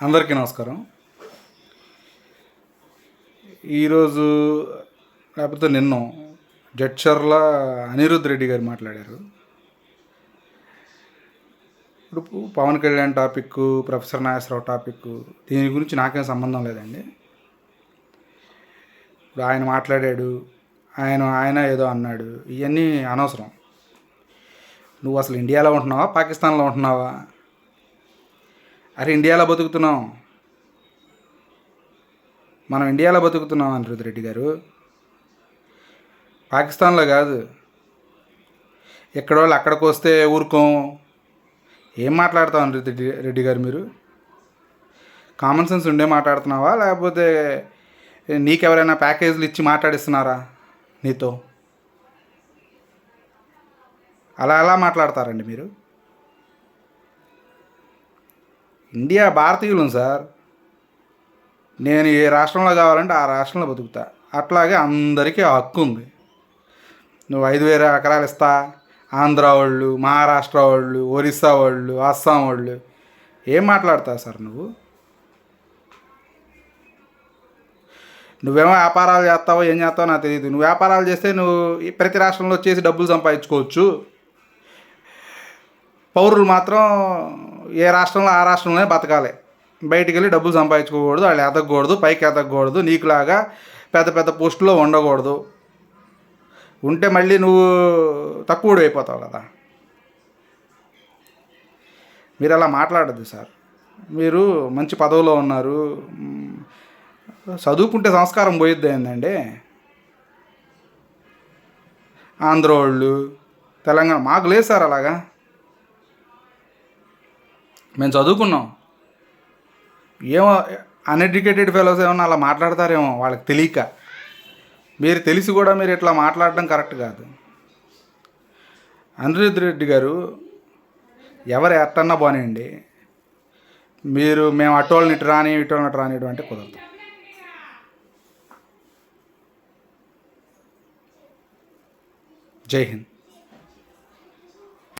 అందరికీ నమస్కారం. ఈరోజు లేకపోతే నిన్న జడ్చర్ల అనిరుద్ రెడ్డి గారు మాట్లాడారు. ఇప్పుడు Pawan Kalyan topic, professor Nageswara Rao topic, దీని గురించి నాకేం సంబంధం లేదండి. ఇప్పుడు ఆయన మాట్లాడాడు, ఆయన ఏదో అన్నాడు, ఇవన్నీ అనవసరం. నువ్వు అసలు ఇండియాలో ఉంటున్నావా, పాకిస్తాన్లో ఉంటున్నావా? అరే ఇండియాలో బతుకుతున్నాం, మనం ఇండియాలో బతుకుతున్నాం అనిరుద్ రెడ్డి గారు, పాకిస్తాన్లో కాదు. ఎక్కడ వాళ్ళు అక్కడికి వస్తే ఊరుకోం. ఏం మాట్లాడతావు అనిరుద్ రెడ్డి గారు? మీరు కామన్ సెన్స్ ఉండే మాట్లాడుతున్నావా, లేకపోతే నీకెవరైనా ప్యాకేజీలు ఇచ్చి మాట్లాడిస్తున్నారా నీతో? అలా ఎలా మాట్లాడతారండి మీరు? ఇండియా భారతీయులం సార్. నేను ఏ రాష్ట్రంలో కావాలంటే ఆ రాష్ట్రంలో బతుకుతా. అట్లాగే అందరికీ హక్కు ఉంది. నువ్వు 5,000 ఎకరాలు ఇస్తా, ఆంధ్ర వాళ్ళు, మహారాష్ట్ర వాళ్ళు, ఒరిస్సా వాళ్ళు, అస్సాం వాళ్ళు, ఏం మాట్లాడతావు సార్ నువ్వు? నువ్వేమో వ్యాపారాలు చేస్తావో ఏం చేస్తావో నాకు తెలియదు. నువ్వు వ్యాపారాలు చేస్తే నువ్వు ప్రతి రాష్ట్రంలో వచ్చేసి డబ్బులు సంపాదించుకోవచ్చు. పౌరులు మాత్రం ఏ రాష్ట్రంలో ఆ రాష్ట్రంలోనే బతకాలి. బయటికి వెళ్ళి డబ్బులు సంపాదించుకోకూడదు, వాళ్ళు ఎదగకూడదు, పైకి ఎదగకూడదు, నీకులాగా పెద్ద పెద్ద పోస్టులో ఉండకూడదు. ఉంటే మళ్ళీ నువ్వు తక్కువ అయిపోతావు కదా. మీరు అలా మాట్లాడద్దు సార్. మీరు మంచి పదవిలో ఉన్నారు, చదువుకుంటే సంస్కారం పోయిద్ది ఏందండి? ఆంధ్ర వాళ్ళు, తెలంగాణ మాకు లేదు సార్ అలాగా. మేము చదువుకున్నాం. ఏమో అన్ఎడ్యుకేటెడ్ ఫెలోస్ ఏమన్నా అలా మాట్లాడతారేమో వాళ్ళకి తెలియక. మీరు తెలిసి కూడా మీరు ఇట్లా మాట్లాడడం కరెక్ట్ కాదు. అనిరుద్ రెడ్డి గారు ఎవరు ఎట్టన్నా పోనీయండి, మేము అటోళ్ళని ఇటు రానియడం అంటే కుదరదు. జై హింద్.